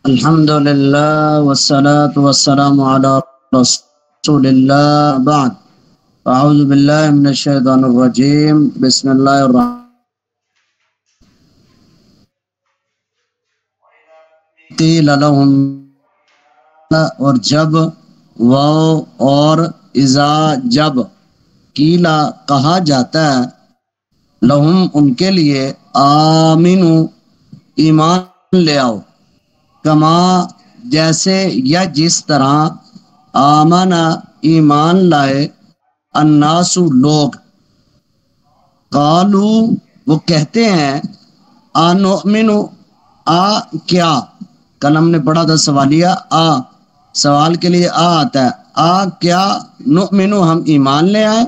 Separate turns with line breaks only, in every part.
الحمد لله والصلاة والسلام على رسول الله بعد. أعوذ بالله من الشيطان الرجيم. بسم الله الرحمن الرحيم. قیل لهم، اور جب، واو اور اذا جب، قیلا کہا جاتا ہے، لہم ان کے لیے، آمنو ایمان لے آؤ، کما جیسے یا جس طرح، آمنا ایمان لائے، الناسو لوگ، قالو وہ کہتے ہیں، آنؤمنو آ کیا، کل ہم نے پڑھا تھا سوالیہ آ، سوال کے لیے آ آتا ہے، آ کیا، نؤمنو ہم ایمان لے آئے،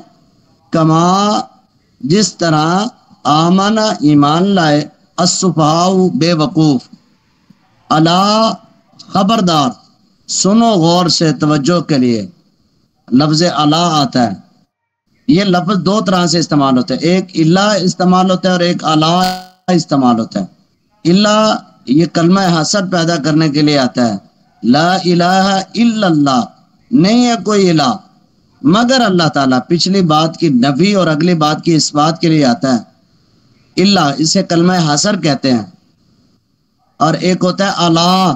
کما جس طرح، آمنا ایمان لائے، السفہاء بے وقوف، الا خبردار، سنو غور سے توجہ کے لیے، لفظ الا آتا ہے، یہ لفظ دو طرح سے استعمال ہوتا ہے، ایک الا استعمال ہوتا ہے اور ایک الا استعمال ہوتا ہے۔ الا یہ کلمہ حسر پیدا کرنے کے لیے آتا ہے، لا الہ الا اللہ، نہیں ہے کوئی الہ مگر اللہ تعالیٰ، پچھلی بات کی نفی اور اگلی بات کی اس بات کے لیے آتا ہے الا، اسے کلمہ حسر کہتے ہیں۔ اور ایک ہوتا ہے الا،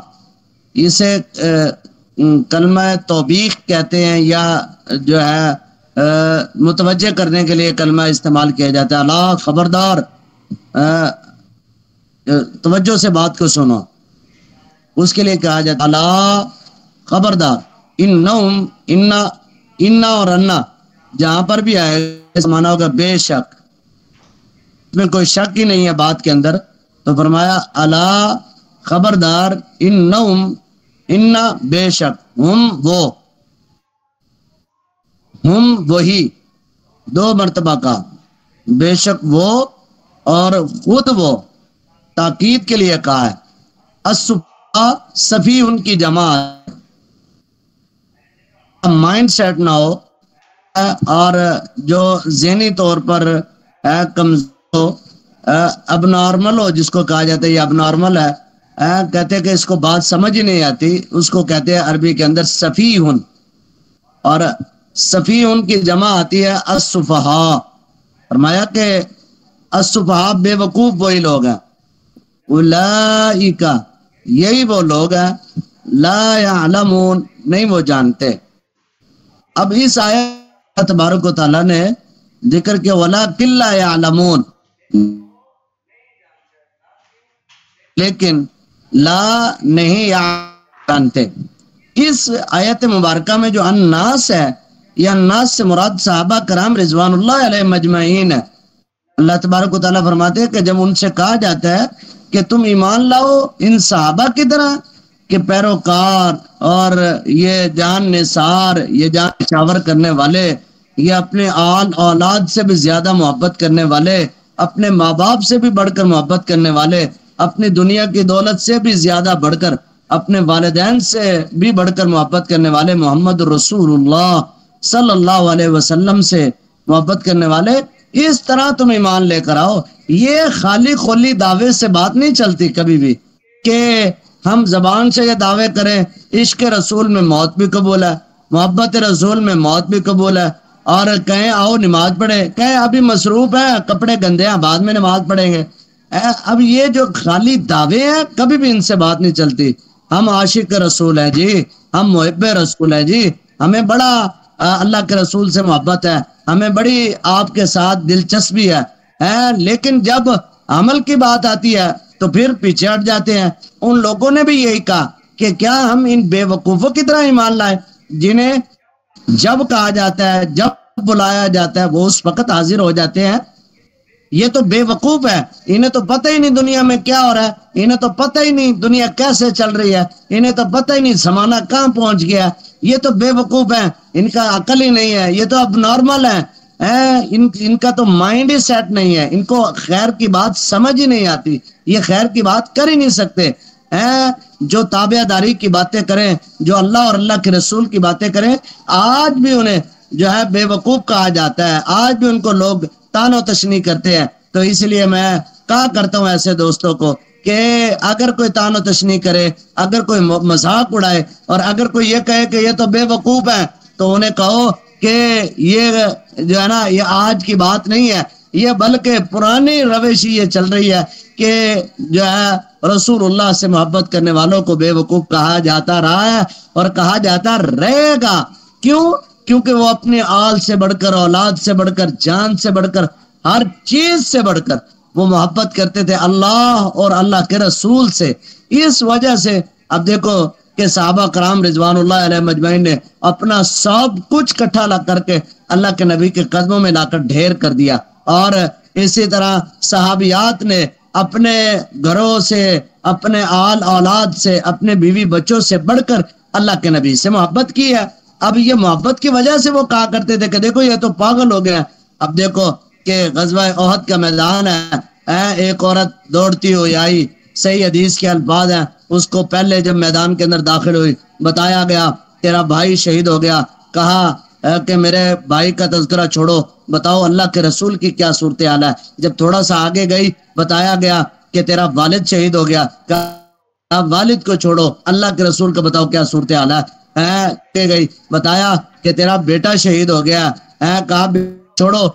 اسے کلمہ توبیخ کہتے ہیں، یا جو ہے متوجہ کرنے کے لیے کلمہ استعمال کیا جاتا ہے، الا خبردار، توجہ سے بات کو سنو، اس کے لیے کہا جاتا ہے الا خبردار، انہم، انا اور انا جہاں پر بھی آئے اس معنی ہوگا بے شک، اس میں کوئی شک ہی نہیں ہے بات کے اندر، تو فرمایا الا خبردار، انہم انا بے شک، ہم وہ، ہم وہی، دو مرتبہ کا، بے شک وہ اور خود وہ، تاکید کے لیے کہا ہے، الصفا صفی ان کی جمع، مائنڈ سیٹ نہ ہو اور جو ذہنی طور پر کمزور، اب نارمل ہو، جس کو کہا جاتا ہے یہ اب نارمل ہے، کہتے ہیں کہ اس کو بات سمجھ ہی نہیں آتی، اس کو کہتے ہیں عربی کے اندر سفیہن، اور سفیہن کی جمع آتی ہے السفہاء، فرمایا کہ السفہاء بے وقوف وہی لوگ ہیں، اولئک یہی وہ لوگ ہیں، لا یعلمون نہیں وہ جانتے۔ اب اس آیت تبارک و تعالیٰ نے ذکر کیا وَلَٰكِن لَّا يَعْلَمُونَ، لیکن لا نہیں جانتے۔ اس آیت مبارکہ میں جو الناس ہے، یہ الناس سے مراد صحابہ کرام رضوان اللہ علیہ مجمعین ہے۔ اللہ تبارک و تعالیٰ فرماتے ہیں کہ جب ان سے کہا جاتا ہے کہ تم ایمان لاؤ ان صحابہ کی طرح کہ پیروکار اور یہ جان نثار، یہ جان نچھاور کرنے والے، یہ اپنے آل اولاد سے بھی زیادہ محبت کرنے والے، اپنے ماں باپ سے بھی بڑھ کر محبت کرنے والے، اپنی دنیا کی دولت سے بھی زیادہ بڑھ کر، اپنے والدین سے بھی بڑھ کر محبت کرنے والے، محمد رسول اللہ صلی اللہ علیہ وسلم سے محبت کرنے والے، اس طرح تم ایمان لے کر آؤ۔ یہ خالی خولی دعوے سے بات نہیں چلتی کبھی بھی کہ ہم زبان سے یہ دعوے کریں عشق رسول میں موت بھی قبول ہے، محبت رسول میں موت بھی قبول ہے، اور کہیں آؤ نماز پڑھیں، کہیں ابھی مصروف ہیں، کپڑے گندے ہیں، بعد میں نماز پڑھیں گے۔ اب یہ جو خالی دعوے ہیں کبھی بھی ان سے بات نہیں چلتی۔ ہم عاشق رسول ہیں جی، ہم محب رسول ہیں جی، ہمیں بڑا اللہ کے رسول سے محبت ہے، ہمیں بڑی آپ کے ساتھ دلچسپی ہے، لیکن جب عمل کی بات آتی ہے تو پھر پیچھے ہٹ جاتے ہیں۔ ان لوگوں نے بھی یہی کہا کہ کیا ہم ان بے وقوفوں کی طرح ایمان لائیں جنہیں جب کہا جاتا ہے، جب بلایا جاتا ہے وہ اس وقت حاضر ہو جاتے ہیں؟ یہ تو بے وقوف ہے، انہیں تو پتہ ہی نہیں دنیا میں کیا ہو رہا ہے، انہیں تو پتہ ہی نہیں دنیا کیسے چل رہی ہے، انہیں تو پتہ ہی نہیں زمانہ کہاں پہنچ گیا، یہ تو بے وقوف ہیں، ان کا عقل ہی نہیں ہے، یہ تو اب نارمل ہے، ان کا تو مائنڈ ہی سیٹ نہیں ہے، ان کو خیر کی بات سمجھ ہی نہیں آتی، یہ خیر کی بات کر ہی نہیں سکتے۔ جو تابع داری کی باتیں کریں، جو اللہ اور اللہ کے رسول کی باتیں کریں، آج بھی انہیں جو ہے بے وقوف کہا جاتا ہے، آج بھی ان کو لوگ تان و تشنیع کرتے ہیں۔ تو اس لیے میں کہا کرتا ہوں ایسے دوستوں کو کہ اگر کوئی تان و تشنی کرے، اگر کوئی مذاق اڑائے، اور اگر کوئی یہ کہے کہ یہ تو بے وقوف ہے، تو انہیں کہو کہ یہ جو ہے نا یہ آج کی بات نہیں ہے، یہ بلکہ پرانی روش یہ چل رہی ہے کہ جو ہے رسول اللہ سے محبت کرنے والوں کو بے وقوف کہا جاتا رہا ہے اور کہا جاتا رہے گا۔ کیوں؟ کیونکہ وہ اپنے آل سے بڑھ کر، اولاد سے بڑھ کر، جان سے بڑھ کر، ہر چیز سے بڑھ کر وہ محبت کرتے تھے اللہ اور اللہ کے رسول سے۔ اس وجہ سے اب دیکھو کہ صحابہ کرام رضوان اللہ علیہ مجمعین نے اپنا سب کچھ اکٹھا لا کر کے اللہ کے نبی کے قدموں میں لا کر ڈھیر کر دیا، اور اسی طرح صحابیات نے اپنے گھروں سے، اپنے آل اولاد سے، اپنے بیوی بچوں سے بڑھ کر اللہ کے نبی سے محبت کی ہے۔ اب یہ محبت کی وجہ سے وہ کہا کرتے تھے کہ دیکھو یہ تو پاگل ہو گیا۔ اب دیکھو کہ غزوہ احد کا میدان ہے، ایک عورت دوڑتی ہوئی آئی، صحیح حدیث کے الفاظ ہیں، اس کو پہلے جب میدان کے اندر داخل ہوئی بتایا گیا تیرا بھائی شہید ہو گیا، کہا کہ میرے بھائی کا تذکرہ چھوڑو، بتاؤ اللہ کے رسول کی کیا صورتحال ہے۔ جب تھوڑا سا آگے گئی بتایا گیا کہ تیرا والد شہید ہو گیا، کہا والد کو چھوڑو، اللہ کے رسول کا بتاؤ کیا صورتحال ہے۔ گئی بتایا کہ تیرا بیٹا شہید ہو گیا، کہا چھوڑو،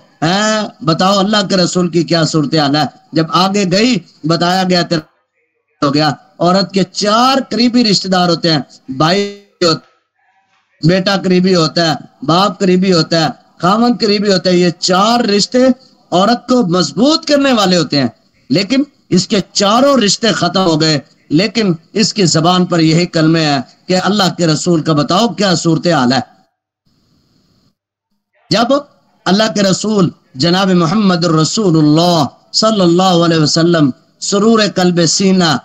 بتاؤ اللہ کے رسول کی کیا صورتحال ہے۔ جب آگے گئی بتایا گیا تیرا ہو گیا۔ عورت کے 4 قریبی رشتہ دار ہوتے ہیں، بھائی بیٹا قریبی ہوتا ہے، باپ قریبی ہوتا ہے، خاوند قریبی ہوتا ہے، یہ 4 رشتے عورت کو مضبوط کرنے والے ہوتے ہیں، لیکن اس کے 4 رشتے ختم ہو گئے، لیکن اس کی زبان پر یہی کلمے ہیں کہ اللہ کے رسول کا بتاؤ کیا صورتحال ہے۔ جب اللہ کے رسول جناب محمد الرسول اللہ صلی اللہ علیہ وسلم سرور قلب سینہ،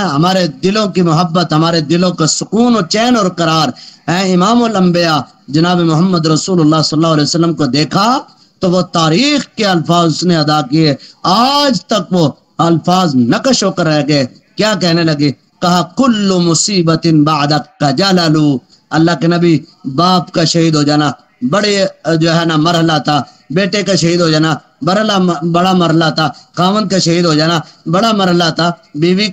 ہمارے دلوں کی محبت، ہمارے دلوں کا سکون و چین اور قرار، امام الانبیاء جناب محمد رسول اللہ صلی اللہ علیہ وسلم کو دیکھا تو وہ تاریخ کے الفاظ اس نے ادا کیے، آج تک وہ الفاظ نقش ہو کر رہ گئے۔ کیا کہنے لگے؟ کہا کل مصیبت بعدک کا جلالو، اللہ کے نبی باپ کا شہید ہو جانا بڑے جو ہے نا مرحلہ تھا، بیٹے کا شہید ہو جانا بڑا مرحلہ تھا، خاوند کا شہید ہو جانا بڑا مرحلہ تھا، بیوی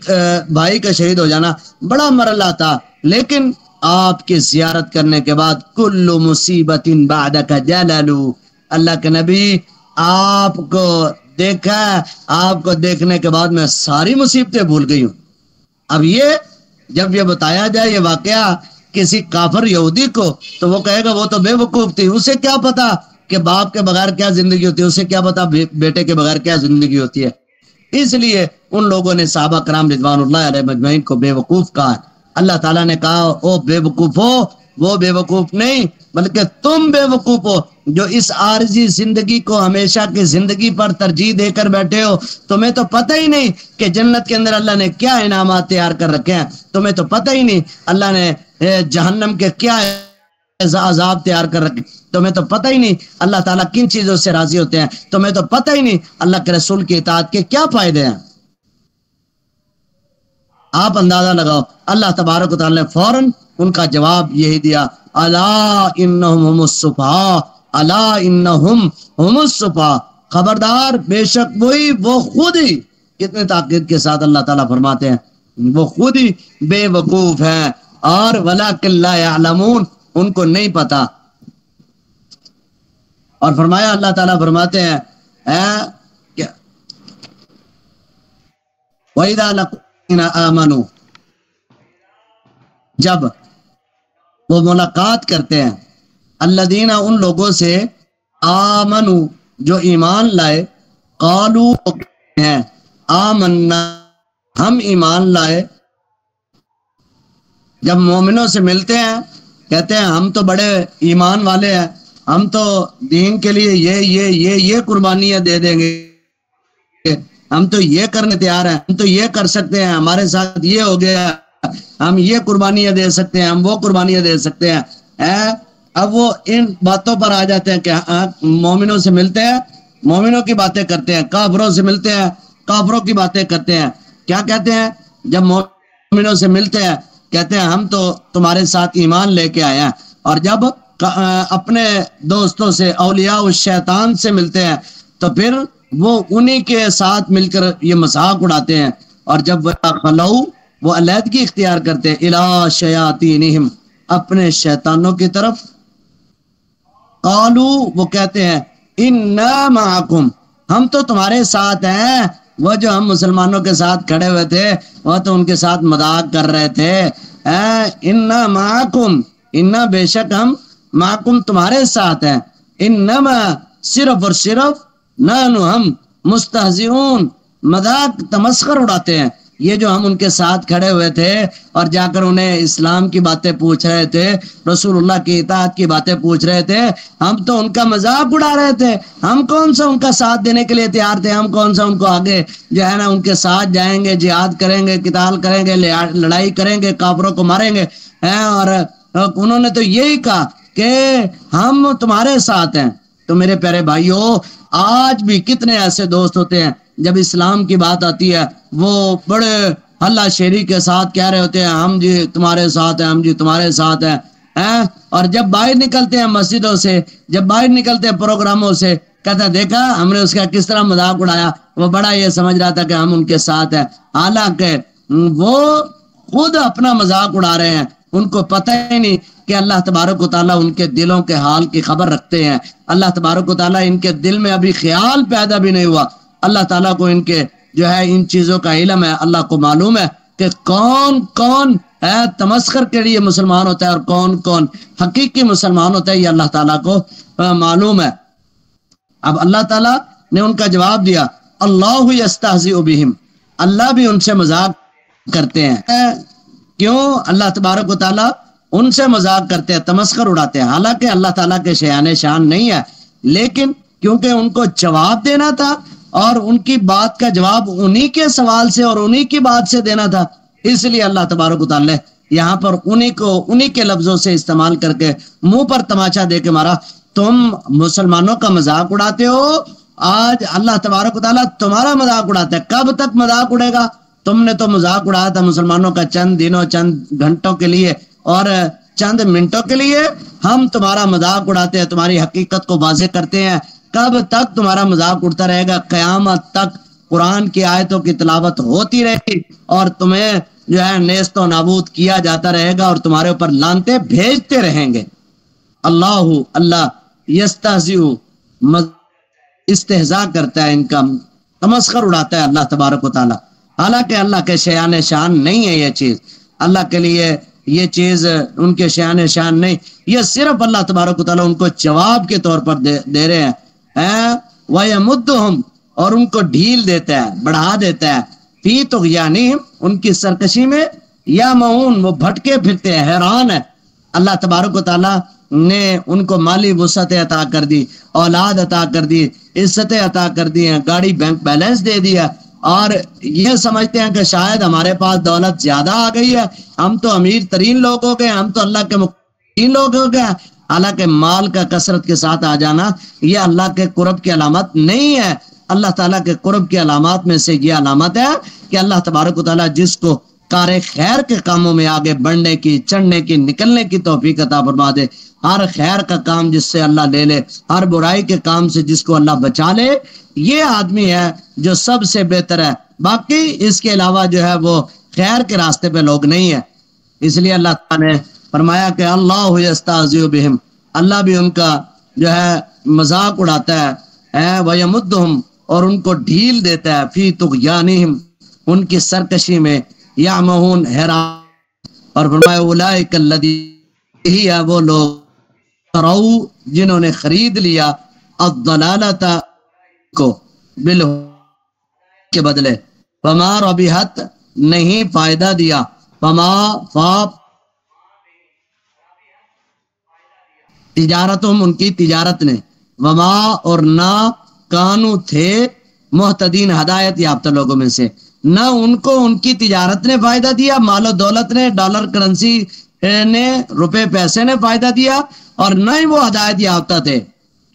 بھائی کا شہید ہو جانا بڑا مرحلہ تھا، لیکن آپ کی زیارت کرنے کے بعد کل مصیبت بعدک جلالو، اللہ کے نبی آپ کو دیکھا، آپ کو دیکھنے کے بعد میں ساری مصیبتیں بھول گئی ہوں۔ اب یہ جب یہ بتایا جائے یہ واقعہ کسی کافر یہودی کو تو وہ کہے گا وہ تو بے وقوف تھی، اسے کیا پتا کہ باپ کے بغیر کیا زندگی ہوتی ہے، اسے کیا پتا بیٹے کے بغیر کیا زندگی ہوتی ہے۔ اس لیے ان لوگوں نے صحابہ کرام رضوان اللہ علیہ مجمعین کو بے وقوف کہا۔ اللہ تعالیٰ نے کہا او بے وقوف ہو، وہ بے وقوف نہیں بلکہ تم بے وقوف ہو جو اس عارضی زندگی کو ہمیشہ کی زندگی پر ترجیح دے کر بیٹھے ہو۔ تمہیں تو پتہ ہی نہیں کہ جنت کے اندر اللہ نے کیا انعامات تیار کر رکھے ہیں، تمہیں تو پتہ ہی نہیں اللہ نے جہنم کے کیا عذاب تیار کر رکھے، تمہیں تو پتہ ہی نہیں اللہ تعالیٰ کن چیزوں سے راضی ہوتے ہیں، تمہیں تو پتہ ہی نہیں اللہ کے رسول کی اطاعت کے کیا فائدے ہیں۔ آپ اندازہ لگاؤ، اللہ تبارک و تعالیٰ نے فوراً ان کا جواب یہی دیا، الا انہم ہم الصفہاء، الا انہم ہم الصفہاء، خبردار بے شک وہی، وہ خود ہی، کتنے تاکید کے ساتھ اللہ تعالیٰ فرماتے ہیں وہ خود ہی بے وقوف ہیں، اور ولکن لا یعلمون، ان کو نہیں پتا۔ اور فرمایا اللہ تعالیٰ فرماتے ہیں وَإِذَا لَقُوا آمَنُوا، جب وہ ملاقات کرتے ہیں الذین، ان لوگوں سے آمنوا جو ایمان لائے، قالوا ہیں آمنا، ہم ایمان لائے۔ جب مومنوں سے ملتے ہیں کہتے ہیں ہم تو بڑے ایمان والے ہیں، ہم تو دین کے لیے یہ قربانیاں دے دیں گے، ہم تو یہ کرنے تیار ہیں، ہم تو یہ کر سکتے ہیں، ہمارے ساتھ یہ ہو گیا، ہم یہ قربانیاں دے سکتے ہیں، ہم وہ قربانیاں دے سکتے ہیں۔ اب وہ ان باتوں پر آ جاتے ہیں کہ مومنوں سے ملتے ہیں مومنوں کی باتیں کرتے ہیں، کافروں سے ملتے ہیں کافروں کی باتیں کرتے ہیں۔ کیا کہتے ہیں؟ جب مومنوں سے ملتے ہیں کہتے ہیں ہم تو تمہارے ساتھ ایمان لے کے آئے ہیں، اور جب اپنے دوستوں سے اولیاء الشیطان سے ملتے ہیں تو پھر وہ انہی کے ساتھ مل کر یہ مذاق اڑاتے ہیں، اور جب خلو وہ علیحدگی اختیار کرتے الی شیاطینہم اپنے شیطانوں کی طرف، قالو وہ کہتے ہیں انا معکم ہم تو تمہارے ساتھ ہیں. وہ جو ہم مسلمانوں کے ساتھ کھڑے ہوئے تھے وہ تو ان کے ساتھ مذاق کر رہے تھے. انا معکم انا بے شک ہم معکم تمہارے ساتھ ہیں، انما صرف اور صرف نحن ہم مستہزئون مذاق تمسخر اڑاتے ہیں. یہ جو ہم ان کے ساتھ کھڑے ہوئے تھے اور جا کر انہیں اسلام کی باتیں پوچھ رہے تھے، رسول اللہ کی اطاعت کی باتیں پوچھ رہے تھے، ہم تو ان کا مذاق اڑا رہے تھے. ہم کون سا ان کا ساتھ دینے کے لیے تیار تھے؟ ہم کون سا ان کو آگے جو ہے نا ان کے ساتھ جائیں گے، جہاد کریں گے، قتال کریں گے، لڑائی کریں گے، کافروں کو ماریں گے. اور انہوں نے تو یہی کہا کہ ہم تمہارے ساتھ ہیں. تو میرے پیارے بھائیوں، آج بھی کتنے ایسے دوست ہوتے ہیں جب اسلام کی بات آتی ہے وہ بڑے ہلا شیری کے ساتھ کہہ رہے ہوتے ہیں ہم جی تمہارے ساتھ ہیں، ہم جی تمہارے ساتھ ہیں. اور جب باہر نکلتے ہیں مسجدوں سے، جب باہر نکلتے ہیں پروگراموں سے، کہتا دیکھا ہم نے اس کا کس طرح مذاق اڑایا، وہ بڑا یہ سمجھ رہا تھا کہ ہم ان کے ساتھ ہیں. حالانکہ وہ خود اپنا مذاق اڑا رہے ہیں، ان کو پتہ ہی نہیں کہ اللہ تبارک و تعالیٰ ان کے دلوں کے حال کی خبر رکھتے ہیں. اللہ تبارک و تعالیٰ ان کے دل میں ابھی خیال پیدا بھی نہیں ہوا. اللہ تعالیٰ کو ان کے جو ہے ان چیزوں کا علم ہے. اللہ کو معلوم ہے کہ کون کون تمسخر کے لیے مسلمان ہوتا ہے اور کون کون حقیقی مسلمان ہوتا ہے، یہ اللہ تعالیٰ کو معلوم ہے. اب اللہ تعالیٰ نے ان کا جواب دیا اللہ یستہزئ بہم، اللہ بھی ان سے مذاق کرتے ہیں. کیوں اللہ تبارک و تعالیٰ ان سے مذاق کرتے ہیں، تمسخر اڑاتے ہیں؟ حالانکہ اللہ تعالیٰ کے شیان شان نہیں ہے، لیکن کیونکہ ان کو جواب دینا تھا اور ان کی بات کا جواب انہی کے سوال سے اور انہی کی بات سے دینا تھا، اس لیے اللہ تبارک و تعالیٰ یہاں پر انہی کے لفظوں سے استعمال کر کے منہ پر تماچا دے کے مارا. تم مسلمانوں کا مذاق اڑاتے ہو، آج اللہ تبارک و تعالیٰ تمہارا مذاق اڑاتا ہے. کب تک مذاق اڑے گا؟ تم نے تو مذاق اڑایا تھا مسلمانوں کا چند دنوں، چند گھنٹوں کے لیے اور چند منٹوں کے لیے. ہم تمہارا مذاق اڑاتے ہیں، تمہاری حقیقت کو واضح کرتے ہیں. کب تک تمہارا مذاق اڑتا رہے گا؟ قیامت تک قرآن کی آیتوں کی تلاوت ہوتی رہے گی اور تمہیں جو ہے نیست و نابود کیا جاتا رہے گا اور تمہارے اوپر لعنتیں بھیجتے رہیں گے. اللہ یستہزئ استہزاء کرتا ہے، ان کا تمسخر اڑاتا ہے اللہ تبارک و تعالیٰ. حالانکہ اللہ کے شیان شان نہیں ہے یہ چیز، اللہ کے لیے یہ چیز ان کے شیان شان نہیں، یہ صرف اللہ تبارک و تعالیٰ ان کو جواب کے طور پر دے رہے ہیں. وَيَمُدُّهُمْ اور ان کو ڈھیل دیتا ہے، بڑھا دیتا ہے، فی طغیانہم ان کی سرکشی میں، یعمہون وہ بھٹکے پھرتے ہیں، حیران ہے. اللہ تبارک و تعالیٰ نے ان کو مالی وسعت عطا کر دی، اولاد عطا کر دی، عزتیں عطا کر دی ہیں، گاڑی بینک بیلنس دے دیا اور یہ سمجھتے ہیں کہ شاید ہمارے پاس دولت زیادہ آ گئی ہے، ہم تو امیر ترین لوگ ہو گئے، ہم تو اللہ کے مقربین لوگ ہو گئے. حالانکہ مال کا کثرت کے ساتھ آ جانا یہ اللہ کے قرب کی علامت نہیں ہے. اللہ تعالیٰ کے قرب کی علامات میں سے یہ علامت ہے کہ اللہ تبارک و تعالیٰ جس کو کار خیر کے کاموں میں آگے بڑھنے کی، چڑھنے کی، نکلنے کی توفیق عطا فرما دے. ہر خیر کا کام جس سے اللہ لے لے، ہر برائی کے کام سے جس کو اللہ بچا لے، یہ آدمی ہے جو سب سے بہتر ہے. باقی اس کے علاوہ جو ہے وہ خیر کے راستے پہ لوگ نہیں ہے. اس لیے اللہ تعالیٰ نے فرمایا کہ اللہ یستہزئ بہم، اللہ بھی ان کا جو ہے مذاق اڑاتا ہے. وَيَمُدُّهُمْ اور ان کو ڈھیل دیتا ہے، فی طغیانہم ان کی سرکشی میں، یعمہون حیران. اور فرمایا اولئک الذین ہی ہے وہ لوگ اشتروا جنہوں نے خرید لیا الضلالۃ کو بالہدى کے بدلے، فما ربحت نہیں فائدہ دیا، فما تجارتہم ان کی تجارت نے، وما اور نہ کانو تھے محتدین ہدایت یافتہ لوگوں میں سے، نہ ان کو ان کی تجارت نے فائدہ دیا، مال و دولت نے، ڈالر کرنسی نے، روپے پیسے نے فائدہ دیا، اور نہ ہی وہ ہدایت یافتہ تھے.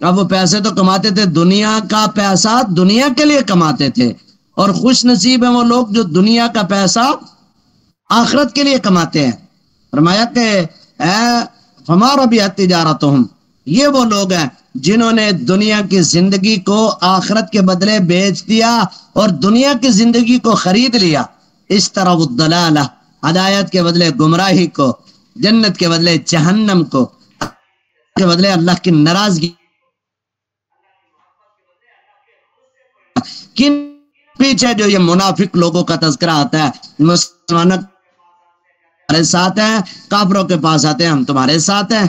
اب وہ پیسے تو کماتے تھے، دنیا کا پیسہ دنیا کے لیے کماتے تھے، اور خوش نصیب ہیں وہ لوگ جو دنیا کا پیسہ آخرت کے لیے کماتے ہیں. فرمایا کہ فما ربحت تجارتہم، یہ وہ لوگ ہیں جنہوں نے دنیا کی زندگی کو آخرت کے بدلے بیچ دیا اور دنیا کی زندگی کو خرید لیا. اشتروا الضلالہ، ہدایت کے بدلے گمراہی کو، جنت کے بدلے جہنم کو، کے بدلے اللہ کی ناراضگی۔ کن پیچھے جو یہ منافق لوگوں کا تذکرہ آتا ہے، مسلمانوں ہمارے ساتھ ہیں، کافروں کے پاس آتے ہیں ہم تمہارے ساتھ ہیں،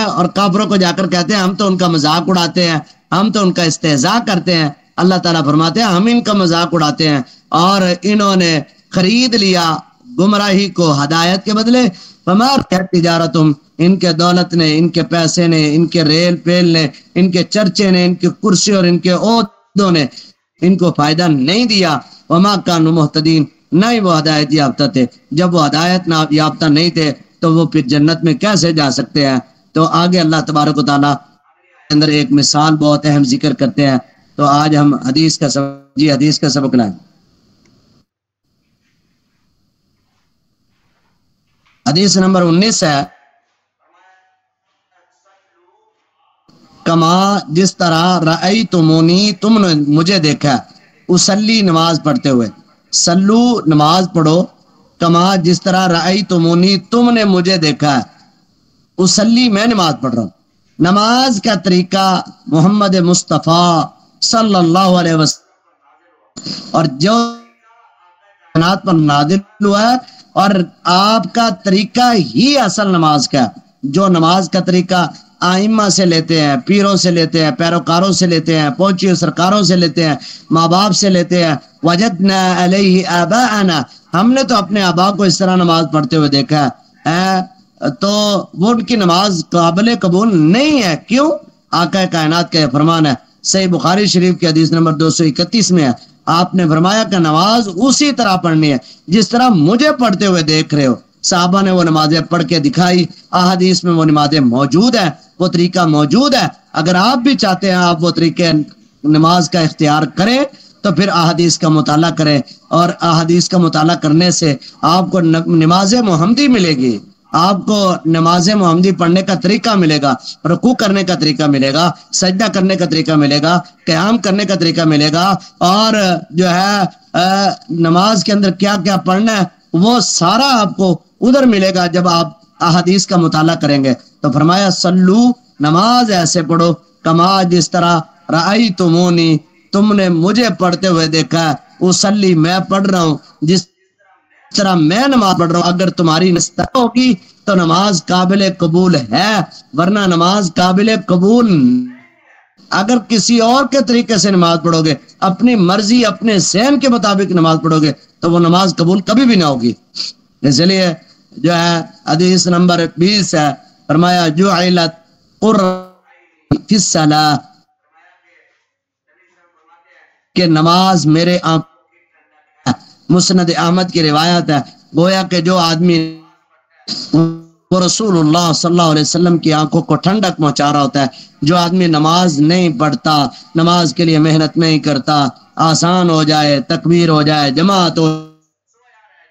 اور کافروں کو جا کر کہتے ہیں ہم تو ان کا مذاق اڑاتے ہیں، ہم تو ان کا استہزاء کرتے ہیں۔ اللہ تعالیٰ فرماتے ہیں ہم ان کا مذاق اڑاتے ہیں، اور انہوں نے خرید لیا گمراہی کو ہدایت کے بدلے۔ فما ربحت تجارتہم، ان کے دولت نے، ان کے پیسے نے، ان کے ریل پیل نے، ان کے چرچے نے، ان کی کرسی اور ان کے عہدوں نے ان کو فائدہ نہیں دیا۔ وما کانوا مہتدین، نہ ہی وہ ہدایت یافتہ تھے۔ جب وہ ہدایت یافتہ نہیں تھے تو وہ پھر جنت میں کیسے جا سکتے ہیں؟ تو آگے اللہ تبارک و تعالیٰ کے اندر ایک مثال بہت اہم ذکر کرتے ہیں۔ تو آج ہم حدیث کا سبق، حدیث کا سبق لائیں۔ حدیث نمبر 19 ہے، کما جس طرح رأیتمونی، تم نے مجھے دیکھا، اصلی نماز پڑھتے ہوئے، سلو نماز پڑھو، کما جس طرح رأیتمونی تم نے مجھے دیکھا ہے، اصلی میں نماز پڑھ رہا ہوں۔ نماز کا طریقہ محمد مصطفیٰ صلی اللہ علیہ وسلم اور جو کائنات پر نازل ہوا ہے، اور آپ کا طریقہ ہی اصل نماز کا، جو نماز کا طریقہ آئمہ سے لیتے ہیں، پیروں سے لیتے ہیں، پیروکاروں سے لیتے ہیں، پہنچی سرکاروں سے لیتے ہیں، ماں باپ سے لیتے ہیں۔ وجدنا علیہ آباءنا، ہم نے تو اپنے آبا کو اس طرح نماز پڑھتے ہوئے دیکھا ہے، تو وہ ان کی نماز قابل قبول نہیں ہے۔ کیوں؟ آقا کائنات کا یہ فرمان ہے، صحیح بخاری شریف کی حدیث نمبر 231 میں ہے، آپ نے فرمایا کہ نماز اسی طرح پڑھنی ہے جس طرح مجھے پڑھتے ہوئے دیکھ رہے ہو۔ صحابہ نے وہ نمازیں پڑھ کے دکھائی، احادیث میں وہ نمازیں موجود ہیں، وہ طریقہ موجود ہے۔ اگر آپ بھی چاہتے ہیں آپ وہ طریقے نماز کا اختیار کریں تو پھر احادیث کا مطالعہ کریں، اور احادیث کا مطالعہ کرنے سے آپ کو نماز محمدی ملے گی، آپ کو نماز محمدی پڑھنے کا طریقہ ملے گا، رکوع کرنے کا طریقہ ملے گا، سجدہ کرنے کا طریقہ ملے گا، قیام کرنے کا طریقہ ملے گا، اور جو ہے نماز کے اندر کیا کیا پڑھنا ہے وہ سارا آپ کو ادھر ملے گا جب آپ احادیث کا مطالعہ کریں گے۔ تو فرمایا سلو، نماز ایسے پڑھو، کما جس طرح رأیتمونی، تم نے مجھے پڑھتے ہوئے دیکھا ہے، اصلی میں پڑھ رہا ہوں جس طرح میں نماز پڑھ رہا ہوں۔ اگر تمہاری نسبت ہوگی تو نماز قابل قبول ہے، ورنہ نماز قابل قبول۔ اگر کسی اور کے طریقے سے نماز پڑھو گے، اپنی مرضی اپنے ذہن کے مطابق نماز پڑھو گے تو وہ نماز قبول کبھی بھی نہ ہوگی۔ اس لیے جو ہے حدیث نمبر 20 ہے، فرمایا جعلت قرۃ فی الصلاۃ، کہ نماز میرے مسند احمد کی روایت ہے، گویا کہ جو آدمی وہ رسول اللہ صلی اللہ علیہ وسلم کی آنکھوں کو ٹھنڈک پہنچا رہا ہوتا ہے۔ جو آدمی نماز نہیں پڑھتا، نماز کے لیے محنت نہیں کرتا، آسان ہو جائے، تکبیر ہو جائے، جماعت ہو،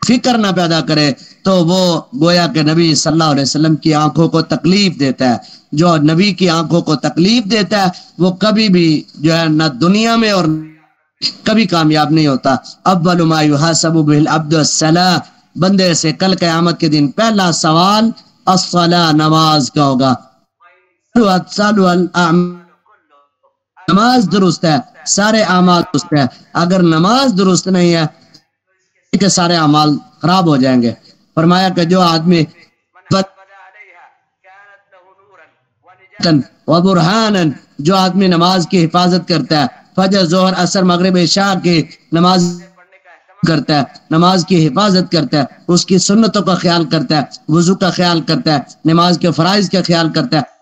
فکر نہ پیدا کرے، تو وہ گویا کہ نبی صلی اللہ علیہ وسلم کی آنکھوں کو تکلیف دیتا ہے۔ جو نبی کی آنکھوں کو تکلیف دیتا ہے وہ کبھی بھی جو ہے نہ دنیا میں اور کبھی کامیاب نہیں ہوتا۔ اول ما یحاسب به العبد الصلاۃ، بندے سے کل قیامت کے دن پہلا سوال الصلاۃ، نماز کا ہوگا۔ نماز درست ہے، سارے اعمال درست ہے۔ اگر نماز درست نہیں ہے کہ سارے اعمال خراب ہو جائیں گے۔ فرمایا کہ جو آدمی وبرہانا، جو آدمی نماز کی حفاظت کرتا ہے، فجر، ظہر، عصر، مغرب، عشاء کی نماز کرتا ہے، نماز کی حفاظت کرتا ہے، اس کی سنتوں کا خیال کرتا ہے، وضو کا خیال کرتا ہے، نماز کے فرائض کا خیال کرتا ہے،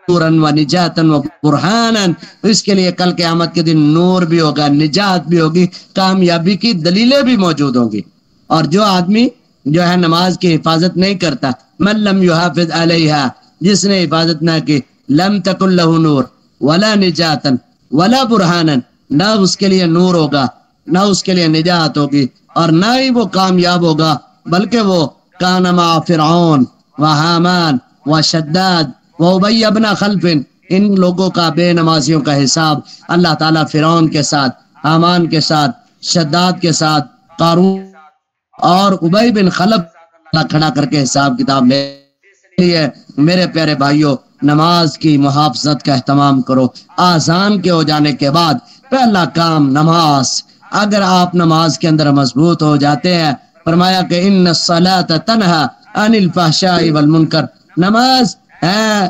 نورا و نجاتا و برہانا، اس کے لیے کل قیامت کے دن نور بھی ہوگا، نجات بھی ہوگی، کامیابی کی دلیلیں بھی موجود ہوں گی۔ اور جو آدمی جو ہے نماز کی حفاظت نہیں کرتا، من لم یحافظ علیہا، جس نے حفاظت نہ کی، لم تکن لہ نور ولا نجاتا ولا برہانا، نہ اس کے لیے نور ہوگا، نہ اس کے لیے نجات ہوگی، اور نہ ہی وہ کامیاب ہوگا، بلکہ وہ کان مع فرعون و حامان و شداد و ابی ابن خلف، ان لوگوں کا، بے نمازیوں کا حساب اللہ تعالیٰ فرعون کے ساتھ، حامان کے ساتھ، شداد کے ساتھ قارون اور ابی بن خلف کھڑا کر کے حساب کتاب لے لیے میرے پیارے بھائیوں نماز کی محافظت کا اہتمام کرو. آذان کے ہو جانے کے بعد پہلا کام نماز. اگر آپ نماز کے اندر مضبوط ہو جاتے ہیں فرمایا کہ ان الصلاۃ تنہی عن الفحشاء والمنکر. نماز ہے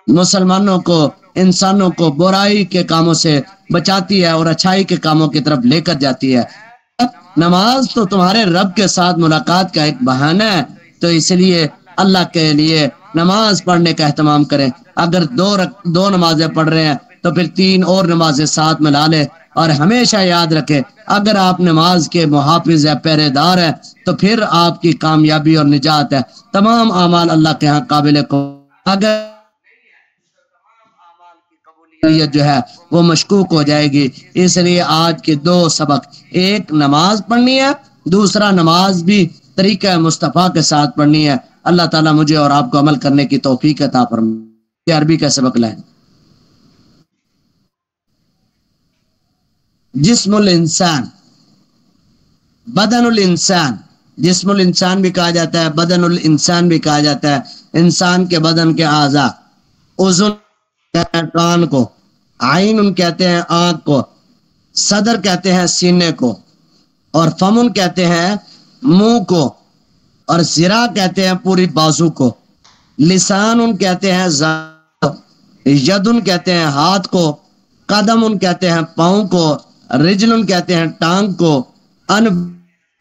مسلمانوں کو انسانوں کو برائی کے کاموں سے بچاتی ہے اور اچھائی کے کاموں کی طرف لے کر جاتی ہے. نماز تو تمہارے رب کے ساتھ ملاقات کا ایک بہانہ ہے تو اس لیے اللہ کے لیے نماز پڑھنے کا اہتمام کریں. اگر دو نمازیں پڑھ رہے ہیں تو پھر 3 اور نمازیں ساتھ ملا لیں. اور ہمیشہ یاد رکھیں اگر آپ نماز کے محافظ ہے پہرے دار ہے تو پھر آپ کی کامیابی اور نجات ہے. تمام اعمال اللہ کے ہاں قابل قبول. اگر جو ہے وہ مشکوک ہو جائے گی. اس لیے آج کے 2 سبق، ایک نماز پڑھنی ہے، دوسرا نماز بھی طریقہ مصطفیٰ کے ساتھ پڑھنی ہے. اللہ تعالیٰ مجھے اور آپ کو عمل کرنے کی توفیق عطا فرمائے. عربی کا سبق لائیں. جسم الانسان، بدن الانسان. جسم الانسان بھی کہا جاتا ہے، بدن الانسان بھی کہا جاتا ہے. انسان کے بدن کے اعضاء. اذن کہتے ہیں کان کو، عین کہتے ہیں آنکھ کو، صدر کہتے ہیں سینے کو، اور فمن کہتے ہیں منہ کو، اور ذرا کہتے ہیں پوری بازو کو، لسان کہتے ہیں زبان، یدن کہتے ہیں ہاتھ کو، قدم کہتے ہیں پاؤں کو، رجل کہتے ہیں ٹانگ کو،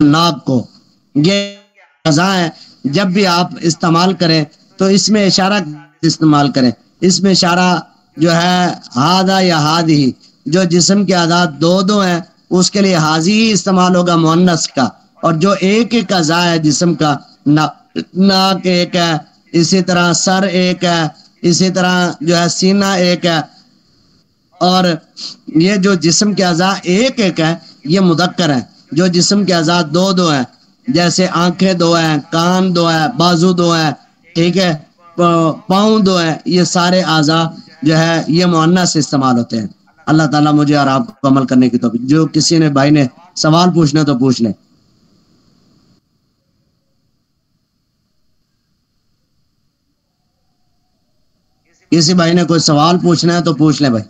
ناک کو. یہ اعضاء ہیں. جب بھی آپ استعمال کریں تو اس میں اشارہ استعمال کریں. اس میں اشارہ جو ہے ہادہ یا ہادی، جو جسم کے اعضاء 2 ہیں اس کے لیے حاضی ہی استعمال ہوگا مؤنث کا. اور جو ایک اعضاء ہے جسم کا، ناک ایک ہے، اسی طرح سر ایک ہے، اسی طرح جو ہے سینہ ایک ہے. اور یہ جو جسم کے اعضاء ایک ہے یہ مذکر ہے. جو جسم کے اعضاء 2 ہیں جیسے آنکھیں 2 ہیں، کان 2 ہیں، بازو 2 ہیں، ٹھیک ہے، پاؤں 2 ہیں، یہ سارے اعضاء جو ہے یہ مؤنث استعمال ہوتے ہیں. اللہ تعالیٰ مجھے اور آپ کو عمل کرنے کی توفیق. جو کسی نے بھائی نے سوال پوچھنا تو پوچھ لیں. کسی بھائی نے کوئی سوال پوچھنا ہے تو پوچھ لیں بھائی.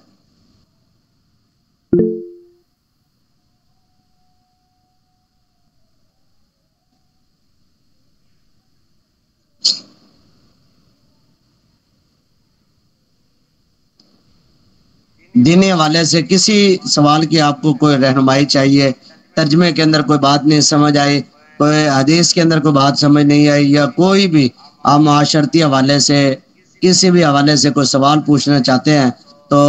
دینی حوالے سے کسی سوال کی آپ کو کوئی رہنمائی چاہیے، ترجمے کے اندر کوئی بات نہیں سمجھ آئی، کوئی حدیث کے اندر کوئی بات سمجھ نہیں آئی، یا کوئی بھی آپ معاشرتی حوالے سے کسی بھی حوالے سے کوئی سوال پوچھنا چاہتے ہیں تو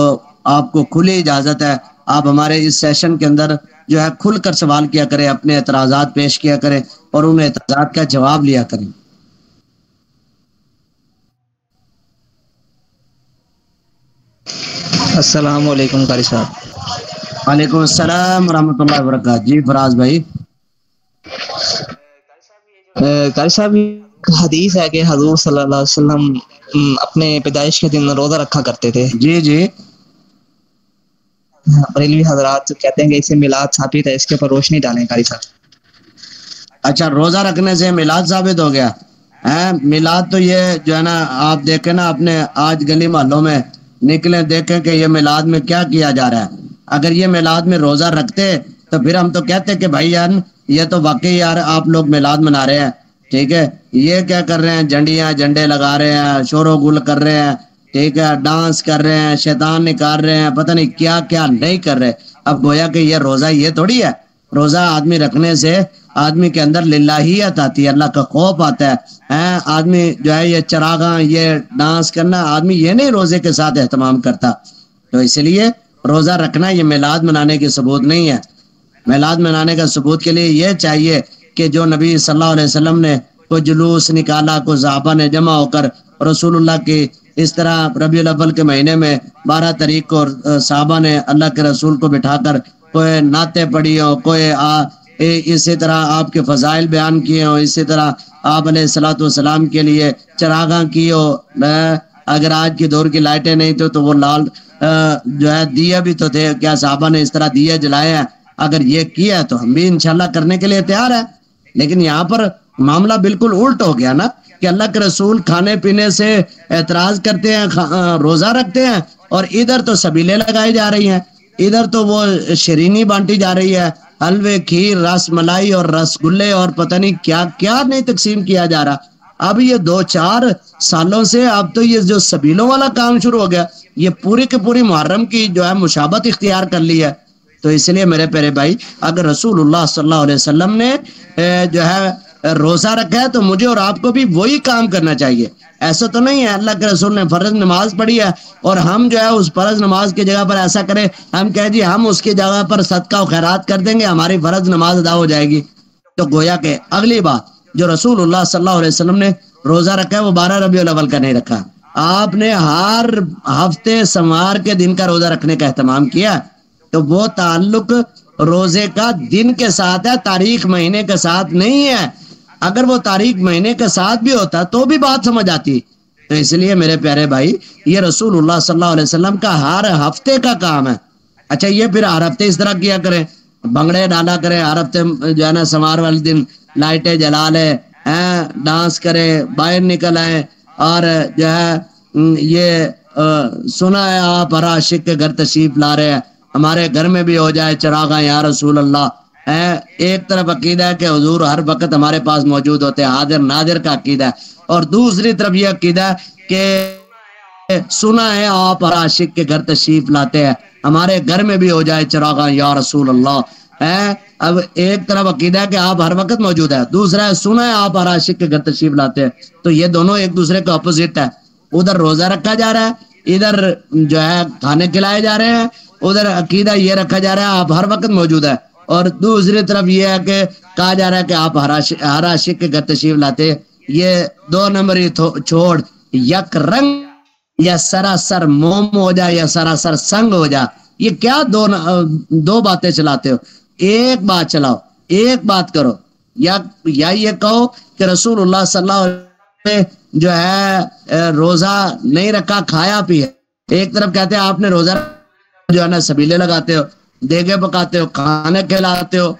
آپ کو کھلی اجازت ہے. آپ ہمارے اس سیشن کے اندر جو ہے کھل کر سوال کیا کریں، اپنے اعتراضات پیش کیا کریں اور ان اعتراضات کا جواب لیا کریں.
السلام علیکم قاری صاحب.
وعلیکم السلام ورحمۃ اللہ وبرکاتہ. جی فراز بھائی.
قاری صاحب حدیث ہے کہ حضور صلی اللہ علیہ وسلم اپنے پیدائش کے دن روزہ رکھا کرتے تھے.
جی جی.
بریلوی حضرات کہتے ہیں کہ اسے میلاد ثابت ہے، اس کے اوپر روشنی ڈالیں قاری صاحب.
اچھا، روزہ رکھنے سے میلاد ثابت ہو گیا ہے؟ میلاد تو یہ جو ہے نا آپ دیکھیں نا اپنے آج گلی محلوں میں نکلیں دیکھیں کہ یہ میلاد میں کیا کیا جا رہا ہے. اگر یہ میلاد میں روزہ رکھتے تو پھر ہم تو کہتے کہ بھائی یار یہ تو واقعی یار آپ لوگ میلاد منا رہے ہیں، ٹھیک ہے. یہ کیا کر رہے ہیں؟ جھنڈے لگا رہے ہیں، شور و گل کر رہے ہیں، ٹھیک ہے، ڈانس کر رہے ہیں، شیطان نکال رہے ہیں، پتہ نہیں کیا کیا نہیں کر رہے. اب گویا کہ یہ روزہ یہ تھوڑی ہے. روزہ آدمی رکھنے سے آدمی کے اندر للہیت آتی ہے، اللہ کا خوف آتا ہے. آدمی جو ہے یہ چراغاں یہ ڈانس کرنا آدمی یہ نہیں روزے کے ساتھ اہتمام کرتا. تو اس لیے روزہ رکھنا یہ میلاد منانے کی ثبوت نہیں ہے. میلاد منانے کا ثبوت کے لیے یہ چاہیے کہ جو نبی صلی اللہ علیہ وسلم نے کوئی جلوس نکالا، کوئی صحابہ نے جمع ہو کر رسول اللہ کی اس طرح ربیع الاول کے مہینے میں 12 تاریخ کو صحابہ نے اللہ کے رسول کو بٹھا کر کوئی نعتیں پڑھی ہو، کوئی اسی طرح آپ کے فضائل بیان کیے ہوں، اسی طرح آپ علیہ الصلوۃ والسلام کے لیے چراغاں کی ہو. اگر آج کی دور کی لائٹیں نہیں تو وہ لال جو ہے دیے بھی تو تھے. کیا صحابہ نے اس طرح دیے جلائے ہیں؟ اگر یہ کیا تو ہم بھی انشاءاللہ کرنے کے لیے تیار ہیں. لیکن یہاں پر معاملہ بالکل الٹ ہو گیا نا کہ اللہ کے رسول کھانے پینے سے اعتراض کرتے ہیں، روزہ رکھتے ہیں، اور ادھر تو سبیلیں لگائی جا رہی ہیں، ادھر تو وہ شیرینی بانٹی جا رہی ہے، حلوے، کھیر، رس ملائی اور رس گلے اور پتہ نہیں کیا کیا نہیں تقسیم کیا جا رہا. اب یہ 2-4 سالوں سے اب تو یہ جو سبیلوں والا کام شروع ہو گیا، یہ پوری کی پوری محرم کی جو ہے مشابت اختیار کر لی ہے. تو اس لیے میرے پیارے بھائی، اگر رسول اللہ صلی اللہ علیہ وسلم نے جو ہے روزہ رکھا ہے تو مجھے اور آپ کو بھی وہی کام کرنا چاہیے. ایسا تو نہیں ہے اللہ کے رسول نے فرض نماز پڑھی ہے اور ہم جو ہے اس فرض نماز کی جگہ پر ایسا کریں، ہم کہیں جی ہم اس کی جگہ پر صدقہ و خیرات کر دیں گے، ہماری فرض نماز ادا ہو جائے گی. تو گویا کہ اگلی بات جو رسول اللہ صلی اللہ علیہ وسلم نے روزہ رکھا ہے وہ 12 ربیع الاول کا نہیں رکھا. آپ نے ہر ہفتے سمار کے دن کا روزہ رکھنے کا اہتمام کیا. تو وہ تعلق روزے کا دن کے ساتھ ہے، تاریخ مہینے کے ساتھ نہیں ہے. اگر وہ تاریخ مہینے کے ساتھ بھی ہوتا تو بھی بات سمجھ آتی. تو اس لیے میرے پیارے بھائی، یہ رسول اللہ صلی اللہ علیہ وسلم کا ہر ہفتے کا کام ہے. اچھا یہ پھر ہر ہفتے اس طرح کیا کریں، بھنگڑے ڈالا کریں ہر ہفتے، جو ہے نا سمار والے دن لائٹیں جلا لے، ڈانس کرے، باہر نکل آئے، اور جو ہے یہ سنا ہے آپ ہر عاشق کے گھر تشریف لا رہے ہیں، ہمارے گھر میں بھی ہو جائے چراغاں یا رسول اللہ. ایک طرف عقیدہ ہے کہ حضور ہر وقت ہمارے پاس موجود ہوتے ہیں، حاضر ناظر کا عقیدہ ہے، اور دوسری طرف یہ عقیدہ ہے کہ سنا ہے آپ ہر عاشق کے گھر تشریف لاتے ہیں، ہمارے گھر میں بھی ہو جائے چراغاں یا رسول اللہ. اب ایک طرف عقیدہ ہے کہ آپ ہر وقت موجود ہے، دوسرا ہے سنا ہے آپ ہر عاشق کے گھر تشریف لاتے ہیں. تو یہ دونوں ایک دوسرے کے اپوزٹ ہے. ادھر روزہ رکھا جا رہا ہے، ادھر جو ہے کھانے کھلائے جا رہے ہیں، ادھر عقیدہ یہ رکھا جا رہا ہے آپ ہر وقت موجود ہے، اور دوسری طرف یہ ہے کہ کہا جا رہا ہے کہ آپ ہر عاشق کے گھر تشریف لاتے. یہ 2 نمبر ہی چھوڑ، یک رنگ یا سراسر موم ہو جا یا سراسر سنگ ہو جا، یہ کیا دو باتیں چلاتے ہو؟ ایک بات چلاؤ، ایک بات کرو، یا یہ کہو کہ رسول اللہ صلی اللہ علیہ وسلم جو ہے روزہ نہیں رکھا، کھایا پیا. ایک طرف کہتے ہیں آپ نے روزہ جو ہے نا سبیلے لگاتے ہو، دیگے پکاتے ہو، کھانے کھلاتے ہو،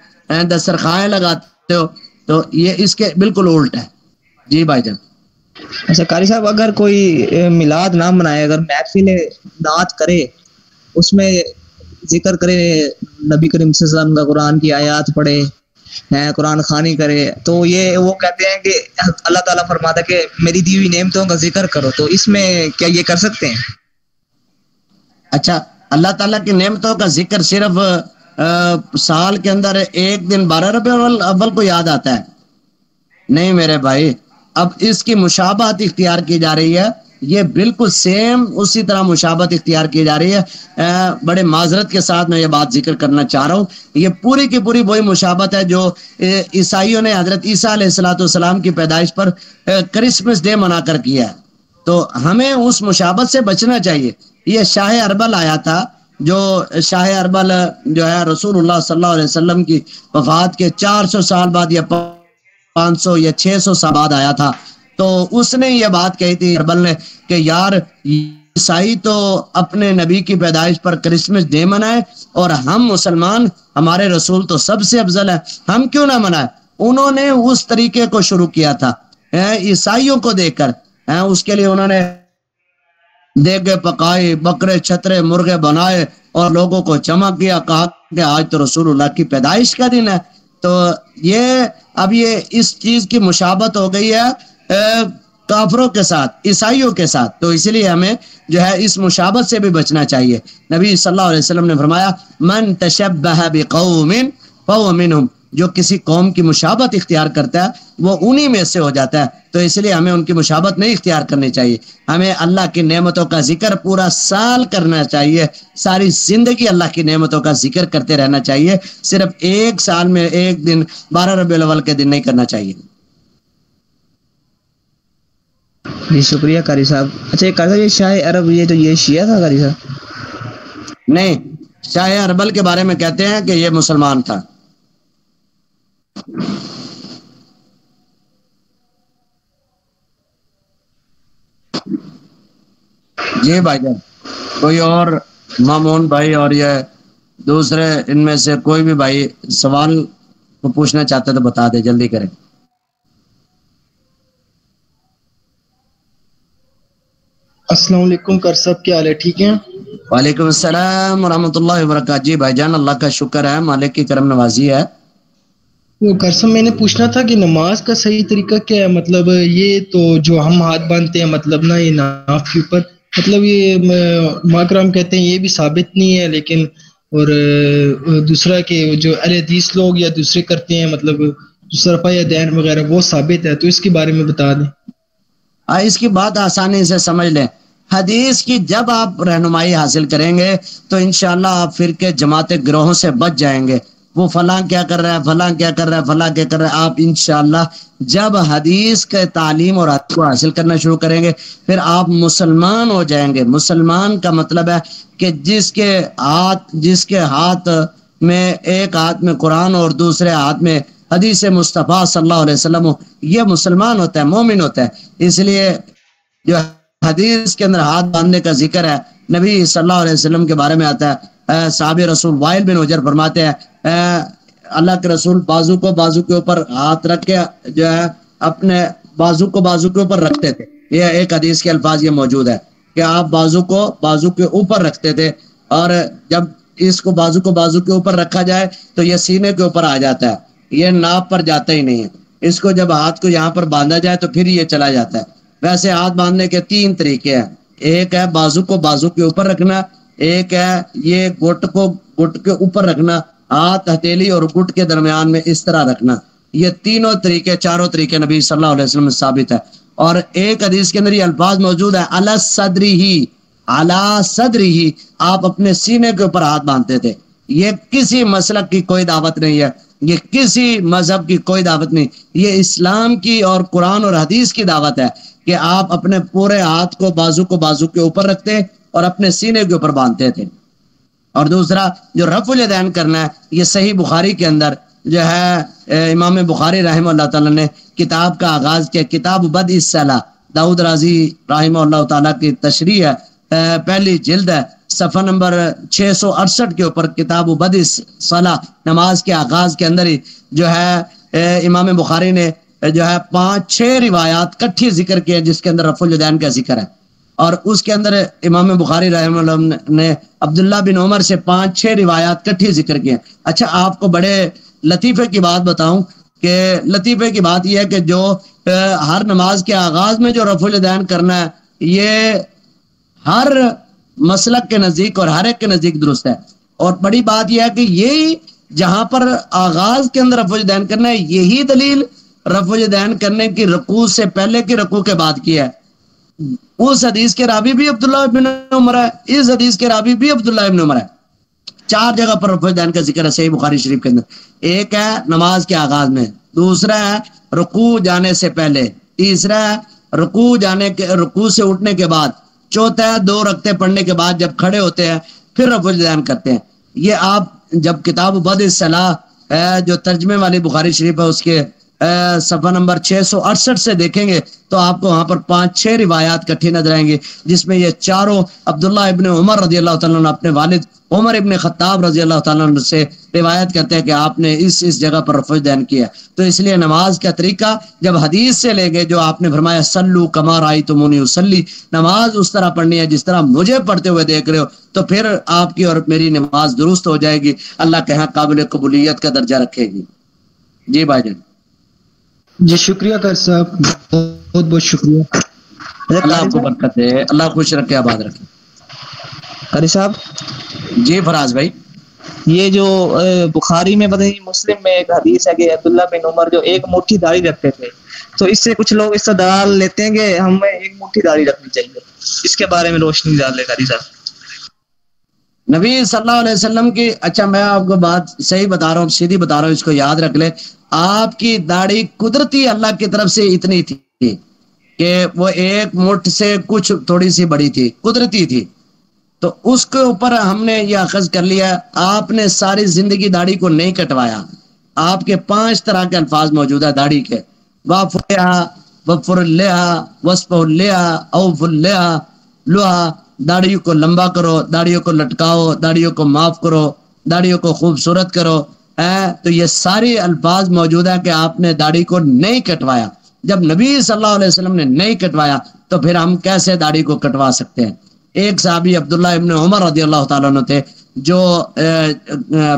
دسترخوان لگاتے ہو. تو یہ اس کے بالکل الٹ ہے. جی بھائی جان.
اچھا قاری صاحب، اگر کوئی میلاد نہ منائے، اگر محفل نعت کرے، اس میں ذکر کرے نبی کریم صلی اللہ علیہ وسلم کا، قرآن کی آیات پڑھے، قرآن خوانی کرے، تو یہ وہ کہتے ہیں کہ اللہ تعالیٰ فرماتا ہے کہ میری دی ہوئی نعمتوں کا ذکر کرو، تو اس میں کیا یہ کر سکتے ہیں؟
اچھا، اللہ تعالیٰ کی نعمتوں کا ذکر صرف سال کے اندر ایک دن 12 ربیع الاول کو یاد آتا ہے؟ نہیں میرے بھائی، اب اس کی مشابہت اختیار کی جا رہی ہے. یہ بالکل سیم اسی طرح مشابہت اختیار کی جا رہی ہے. بڑے معذرت کے ساتھ میں یہ بات ذکر کرنا چاہ رہا ہوں، یہ پوری کی پوری وہی مشابہت ہے جو عیسائیوں نے حضرت عیسیٰ علیہ السلام کی پیدائش پر کرسمس ڈے منا کر کیا ہے. تو ہمیں اس مشابہت سے بچنا چاہیے. یہ شاہ اربل آیا تھا، جو شاہ اربل جو ہے رسول اللہ صلی اللہ علیہ وسلم کی وفات کے 400 سال بعد یا 500 یا 600 سال بعد آیا تھا. تو اس نے یہ بات کہی تھی اربل نے کہ یار عیسائی تو اپنے نبی کی پیدائش پر کرسمس ڈے منائے، اور ہم مسلمان، ہمارے رسول تو سب سے افضل ہے، ہم کیوں نہ منائے؟ انہوں نے اس طریقے کو شروع کیا تھا عیسائیوں کو دیکھ کر. اس کے لیے انہوں نے دیگے پکائے، بکرے چھترے مرغے بنائے اور لوگوں کو جمع کیا، کہا کہ آج تو رسول اللہ کی پیدائش کا دن ہے. تو اب یہ اس چیز کی مشابہت ہو گئی ہے کافروں کے ساتھ، عیسائیوں کے ساتھ. تو اسی لیے ہمیں جو ہے اس مشابہت سے بھی بچنا چاہیے. نبی صلی اللہ علیہ وسلم نے فرمایا من تشبہ بقوم فہو منہم، جو کسی قوم کی مشابہت اختیار کرتا ہے وہ انہی میں سے ہو جاتا ہے. تو اس لیے ہمیں ان کی مشابہت نہیں اختیار کرنی چاہیے. ہمیں اللہ کی نعمتوں کا ذکر پورا سال کرنا چاہیے، ساری زندگی اللہ کی نعمتوں کا ذکر کرتے رہنا چاہیے. صرف ایک سال میں ایک دن 12 ربیع الاول کے دن نہیں کرنا چاہیے.
جی شکریہ قاری صاحب. اچھا قاری صاحب، یہ شاہ عرب یہ تو یہ شیعہ تھا قاری صاحب؟
نہیں، شاہ اربل کے بارے میں کہتے ہیں کہ یہ مسلمان تھا. جی بھائی جان، کوئی اور مامون بھائی اور یہ دوسرے ان میں سے کوئی بھی بھائی سوال کو پوچھنا چاہتے تو بتا دے، جلدی کریں۔
السلام علیکم کر صاحب، کیا حال ہے؟ ٹھیک ہیں؟
وعلیکم السلام ورحمۃ اللہ وبرکاتہ۔ جی بھائی جان، اللہ کا شکر ہے، مالک کی کرم نوازی ہے۔
وہ کر صاحب میں نے پوچھنا تھا کہ نماز کا صحیح طریقہ کیا ہے؟ مطلب یہ تو جو ہم ہاتھ باندھتے ہیں مطلب نا یہ ناف کے اوپر، مطلب یہ ماکرام کہتے ہیں یہ بھی ثابت نہیں ہے، لیکن اور دوسرا کہ جو اہل حدیث لوگ یا دوسرے کرتے ہیں مطلب سرپا یا دین وغیرہ وہ ثابت ہے، تو اس کے بارے میں بتا دیں۔
اس کی بات آسانی سے سمجھ لیں، حدیث کی جب آپ رہنمائی حاصل کریں گے تو انشاءاللہ آپ فرقے جماعت گروہوں سے بچ جائیں گے۔ وہ فلاں کیا کر رہا ہے، فلاں کیا کر رہا ہے، فلاں کیا کر رہا ہے، آپ انشاءاللہ جب حدیث کے تعلیم اور حدیث کو حاصل کرنا شروع کریں گے پھر آپ مسلمان ہو جائیں گے۔ مسلمان کا مطلب ہے کہ جس کے ہاتھ میں ایک ہاتھ میں قرآن اور دوسرے ہاتھ میں حدیث مصطفیٰ صلی اللہ علیہ وسلم، یہ مسلمان ہوتا ہے، مومن ہوتا ہے۔ اس لیے جو حدیث کے اندر ہاتھ باندھنے کا ذکر ہے، نبی صلی اللہ علیہ وسلم کے بارے میں آتا ہے، صحابی رسول وائل بن حجر فرماتے ہیں اللہ کے رسول بازو کو بازو کے اوپر ہاتھ رکھ کے جو ہے اپنے بازو کو بازو کے اوپر رکھتے تھے۔ یہ ایک حدیث کے الفاظ یہ موجود ہے کہ آپ بازو کو بازو کے اوپر رکھتے تھے، اور جب اس کو بازو کے اوپر رکھا جائے تو یہ سینے کے اوپر آ جاتا ہے، یہ ناپ پر جاتا ہی نہیں ہے۔ اس کو جب ہاتھ کو یہاں پر باندھا جائے تو پھر یہ چلا جاتا ہے۔ ویسے ہاتھ باندھنے کے 3 طریقے ہیں، ایک ہے بازو کو بازو کے اوپر رکھنا، ایک ہے یہ گٹ کو گٹ کے اوپر رکھنا، ہاتھ ہتھیلی اور گٹ کے درمیان میں اس طرح رکھنا۔ یہ چاروں طریقے نبی صلی اللہ علیہ وسلم میں ثابت ہے۔ اور ایک حدیث کے اندر یہ الفاظ موجود ہے علی صدری، آپ اپنے سینے کے اوپر ہاتھ باندھتے تھے۔ یہ کسی مسلک کی کوئی دعوت نہیں ہے، یہ کسی مذہب کی کوئی دعوت نہیں، یہ اسلام کی اور قرآن اور حدیث کی دعوت ہے کہ آپ اپنے پورے ہاتھ کو بازو کے اوپر رکھتے اور اپنے سینے کے اوپر باندھتے تھے۔ اور دوسرا جو رفع الیدین کرنا ہے، یہ صحیح بخاری کے اندر جو ہے امام بخاری رحمہ اللہ تعالیٰ نے کتاب کا آغاز کیا، کتاب بدء الصلاۃ، داؤد رازی رحمہ اللہ تعالیٰ کی تشریح ہے، پہلی جلد ہے، صفحہ نمبر 668 کے اوپر کتاب بدء الصلاۃ، نماز کے آغاز کے اندر ہی جو ہے امام بخاری نے جو ہے 5-6 روایات کٹھی ذکر کی ہے جس کے اندر رفع الیدین کا ذکر ہے۔ اور اس کے اندر امام بخاری رحمہ اللہ نے عبداللہ بن عمر سے 5-6 روایات کٹھی ذکر کی ہیں۔ اچھا آپ کو بڑے لطیفے کی بات بتاؤں کہ لطیفے کی بات یہ ہے کہ جو ہر نماز کے آغاز میں جو رفع الیدین کرنا ہے یہ ہر مسلک کے نزدیک اور ہر ایک کے نزدیک درست ہے۔ اور بڑی بات یہ ہے کہ یہی جہاں پر آغاز کے اندر رفع الیدین کرنا ہے، یہی دلیل رفع الیدین کرنے کی رکوع سے پہلے کی رکوع کے بعد کی ہے۔ اس حدیث کے راوی بھی عبداللہ ابن عمر ہے، اس حدیث کے راوی بھی عبداللہ ابن عمر ہے۔ 4 جگہ پر رفع الیدین کا ذکر ہے صحیح بخاری شریف کے اندر۔ ایک ہے نماز کے آغاز میں، دوسرا ہے رکوع جانے سے پہلے، تیسرا ہے رکوع سے اٹھنے کے بعد، چوتھا ہے 2 رکعتیں پڑھنے کے بعد جب کھڑے ہوتے ہیں پھر رفع الیدین کرتے ہیں۔ یہ آپ جب کتاب بدء الصلاۃ جو ترجمے والی بخاری شریف ہے اس کے صفحہ نمبر 668 سے دیکھیں گے تو آپ کو وہاں پر 5-6 روایات کٹھی نظر آئیں گی جس میں یہ چاروں عبداللہ ابن عمر رضی اللہ تعالیٰ عنہ اپنے والد عمر ابن خطاب رضی اللہ تعالیٰ عنہ سے روایت کرتے ہیں کہ آپ نے اس جگہ پر رفع الیدین کیا۔ تو اس لیے نماز کا طریقہ جب حدیث سے لیں گے جو آپ نے فرمایا صلو کما رأیتمونی اصلی، نماز اس طرح پڑھنی ہے جس طرح مجھے پڑھتے ہوئے دیکھ رہے ہو، تو پھر آپ کی اور میری نماز درست ہو جائے گی، اللہ کے ہاں قابل قبولیت کا درجہ رکھے گی۔ جی بھائی جان
جی شکریہ کر صاحب، بہت بہت شکریہ۔
اللہ آپ کو برکت دے، اللہ خوش رکھے آباد رکھے۔
قاری صاحب
جی فراز بھائی،
یہ جو بخاری میں بدنی مسلم میں ایک حدیث ہے کہ عبداللہ بن عمر جو 1 مٹھی داڑھی رکھتے تھے، تو اس سے کچھ لوگ اس دلال لیتے ہیں کہ ہمیں 1 مٹھی داڑھی رکھنی چاہیے، اس کے بارے میں روشنی ڈال لے قاری صاحب۔
نبی صلی اللہ علیہ وسلم کی، اچھا میں آپ کو بات صحیح بتا رہا ہوں، سیدھی بتا رہا ہوں، اس کو یاد رکھ لے، آپ کی داڑھی قدرتی اللہ کی طرف سے اتنی تھی کہ وہ 1 مٹھ سے کچھ تھوڑی سی بڑی تھی، قدرتی تھی، تو اس کے اوپر ہم نے یہ اخذ کر لیا۔ آپ نے ساری زندگی داڑھی کو نہیں کٹوایا۔ آپ کے 5 طرح کے الفاظ موجود ہے داڑھی کے، وافرہا وفر اللہا وصف اللہا اوف اللہا لوہا، داڑھیوں کو لمبا کرو، داڑھیوں کو لٹکاؤ، داڑھیوں کو معاف کرو، داڑھیوں کو خوبصورت کرو، تو یہ ساری الفاظ موجود ہے کہ آپ نے داڑھی کو نہیں کٹوایا۔ جب نبی صلی اللہ علیہ وسلم نے نہیں کٹوایا تو پھر ہم کیسے داڑھی کو کٹوا سکتے ہیں؟ ایک صحابی عبداللہ ابن عمر رضی اللہ تعالیٰ عنہ تھے جو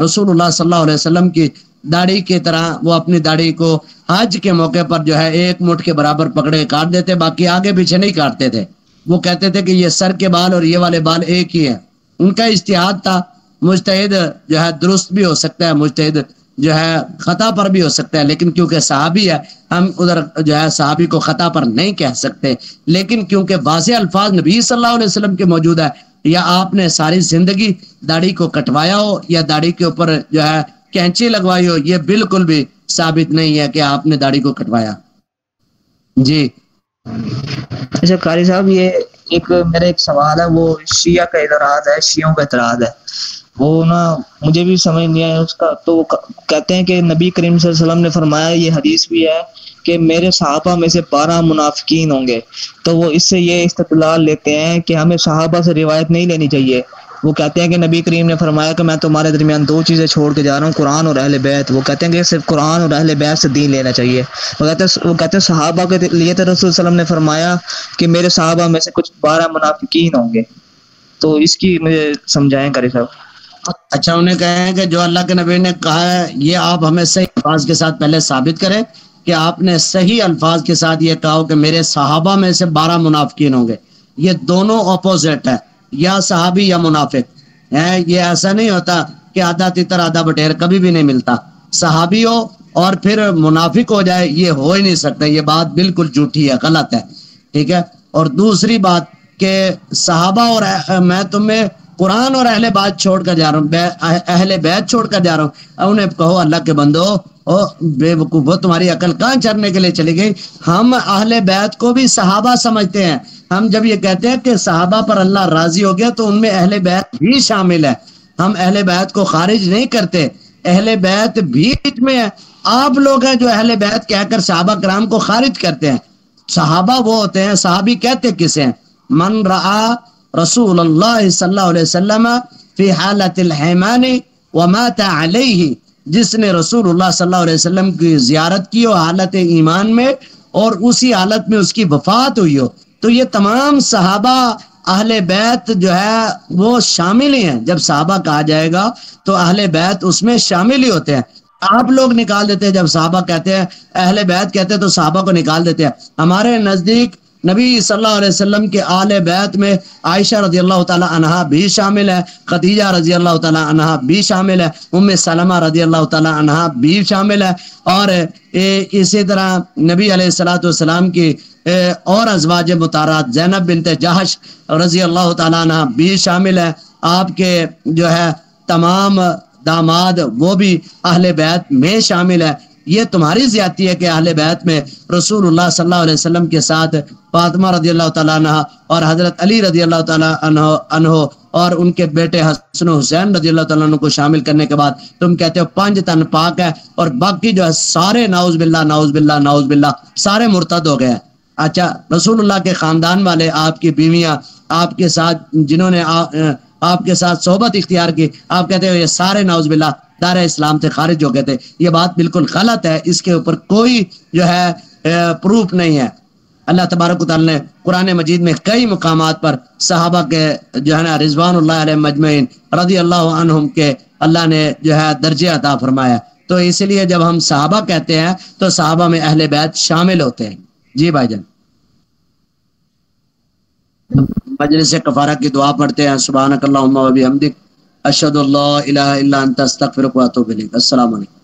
رسول اللہ صلی اللہ علیہ وسلم کی داڑھی کی طرح وہ اپنی داڑھی کو حج کے موقع پر جو ہے ایک مٹھ کے برابر پکڑے کاٹ دیتے، باقی آگے پیچھے نہیں کاٹتے تھے۔ وہ کہتے تھے کہ یہ سر کے بال اور یہ والے بال ایک ہی ہیں۔ ان کا اجتہاد تھا، مجتہد جو ہے درست بھی ہو سکتا ہے، مجتہد جو ہے خطا پر بھی ہو سکتا ہے، لیکن کیونکہ صحابی ہے ہم ادھر جو ہے صحابی کو خطا پر نہیں کہہ سکتے، لیکن کیونکہ واضح الفاظ نبی صلی اللہ علیہ وسلم کے موجود ہے، یا آپ نے ساری زندگی داڑھی کو کٹوایا ہو یا داڑھی کے اوپر جو ہے کینچی لگوائی ہو، یہ بالکل بھی ثابت نہیں ہے کہ آپ نے داڑھی کو کٹوایا۔ جی
اچھا قاری صاحب، یہ میرا ایک سوال ہے، وہ شیعہ کا اعتراض ہے، شیعوں کا اعتراض ہے، وہ نا مجھے بھی سمجھ نہیں آیا اس کا۔ تو وہ کہتے ہیں کہ نبی کریم صلی اللہ علیہ وسلم نے فرمایا، یہ حدیث بھی ہے کہ میرے صحابہ میں سے 12 منافقین ہوں گے، تو وہ اس سے یہ استدلال لیتے ہیں کہ ہمیں صحابہ سے روایت نہیں لینی چاہیے۔ وہ کہتے ہیں کہ نبی کریم نے فرمایا کہ میں تمہارے درمیان 2 چیزیں چھوڑ کے جا رہا ہوں، قرآن اور اہل بیت۔ وہ کہتے ہیں کہ صرف قرآن اور اہل بیت سے دین لینا چاہیے۔ وہ کہتے ہیں صحابہ کے لیے تو رسول صلی اللہ علیہ وسلم نے فرمایا کہ میرے صحابہ میں سے کچھ 12 منافقین ہوں گے، تو اس کی مجھے سمجھائیں قاری صاحب۔
اچھا، انہیں کہیں کہ جو اللہ کے نبی نے کہا ہے یہ آپ ہمیں صحیح الفاظ کے ساتھ پہلے ثابت کریں کہ آپ نے صحیح الفاظ کے ساتھ یہ کہا کہ میرے صحابہ میں سے 12 منافقین ہوں گے۔ یہ دونوں اپوزٹ ہے، یا صحابی یا منافق ہے۔ یہ ایسا نہیں ہوتا کہ آدھا تیتر آدھا بٹیر، کبھی بھی نہیں ملتا۔ صحابی ہو اور پھر منافق ہو جائے، یہ ہو ہی نہیں سکتا، یہ بات بالکل جھوٹی ہے، غلط ہے، ٹھیک ہے۔ اور دوسری بات کہ صحابہ اور میں تمہیں قرآن اور اہل بیت چھوڑ کر جا رہا ہوں، اہل بیت چھوڑ کر جا رہا ہوں۔ انہیں کہو اللہ کے بندو، او بے وقوفو، تمہاری عقل کہاں چرنے کے لیے چلی گئی؟ ہم اہل بیت کو بھی صحابہ سمجھتے ہیں۔ ہم جب یہ کہتے ہیں کہ صحابہ پر اللہ راضی ہو گیا تو ان میں اہل بیت بھی شامل ہے۔ ہم اہل بیت کو خارج نہیں کرتے، اہل بیت بھی میں ہے۔ آپ لوگ ہیں جو اہل بیت کہہ کر صحابہ کرام کو خارج کرتے ہیں۔ صحابہ وہ ہوتے ہیں، صحابی کہتے کسے ہیں؟ من رعا رسول اللہ صلی اللہ علیہ وسلم فی حالت الحیمان ومات علیہ، جس نے رسول اللہ صلی اللہ علیہ وسلم کی زیارت کی ہو حالت ایمان میں اور اسی حالت میں اس کی وفات ہوئی ہو، تو یہ تمام صحابہ اہل بیت جو ہے وہ شامل ہی ہیں۔ جب صحابہ کہا جائے گا تو اہل بیت اس میں شامل ہی ہوتے ہیں۔ آپ لوگ نکال دیتے ہیں، جب صحابہ کہتے ہیں اہل بیت کہتے ہیں تو صحابہ کو نکال دیتے ہیں۔ ہمارے نزدیک نبی صلی اللہ علیہ وسلم کے آل بیت میں عائشہ رضی اللہ تعالی عنہا بھی شامل ہے، خدیجہ رضی اللہ تعالی عنہا بھی شامل ہے، ام سلمہ رضی اللہ تعالی عنہا بھی شامل ہے، اور اسی طرح نبی علیہ الصلوۃ والسلام کی اور ازواج مطہرات زینب بنت جہش رضی اللہ تعالی عنہا بھی شامل ہے۔ آپ کے جو ہے تمام داماد وہ بھی اہل بیت میں شامل ہے۔ یہ تمہاری زیادتی ہے کہ اہل بیت میں رسول اللہ صلی اللہ علیہ وسلم کے ساتھ فاطمہ رضی اللہ تعالیٰ عنہ اور حضرت علی رضی اللہ تعالیٰ عنہ اور ان کے بیٹے حسن و حسین رضی اللہ تعالیٰ عنہ کو شامل کرنے کے بعد تم کہتے ہو 5 تن پاک ہے، اور باقی جو ہے سارے نعوذ باللہ نعوذ باللہ نعوذ باللہ سارے مرتد ہو گئے ہیں۔ اچھا، رسول اللہ کے خاندان والے، آپ کی بیویاں، آپ کے ساتھ جنہوں نے آپ کے ساتھ صحبت اختیار کی، آپ کہتے ہو یہ سارے نعوذ باللہ دار اسلام سے خارج ہو گئے تھے۔ یہ بات بالکل غلط ہے، اس کے اوپر کوئی جو ہے پروف نہیں ہے۔ اللہ تبارک و تعالی نے قرآن مجید میں کئی مقامات پر صحابہ کے جو ہے نا رضوان اللہ علیہ مجمعین رضی اللہ عنہم کے اللہ نے جو ہے درجے عطا فرمایا۔ تو اسی لیے جب ہم صحابہ کہتے ہیں تو صحابہ میں اہل بیت شامل ہوتے ہیں۔ جی بھائی جان، مجلس کفارہ کی دعا پڑھتے ہیں۔ سبحانک اللہم و بحمدک، اشہد ان لا الہ الا انت، استغفرک و اتوب الیک۔ السلام علیکم۔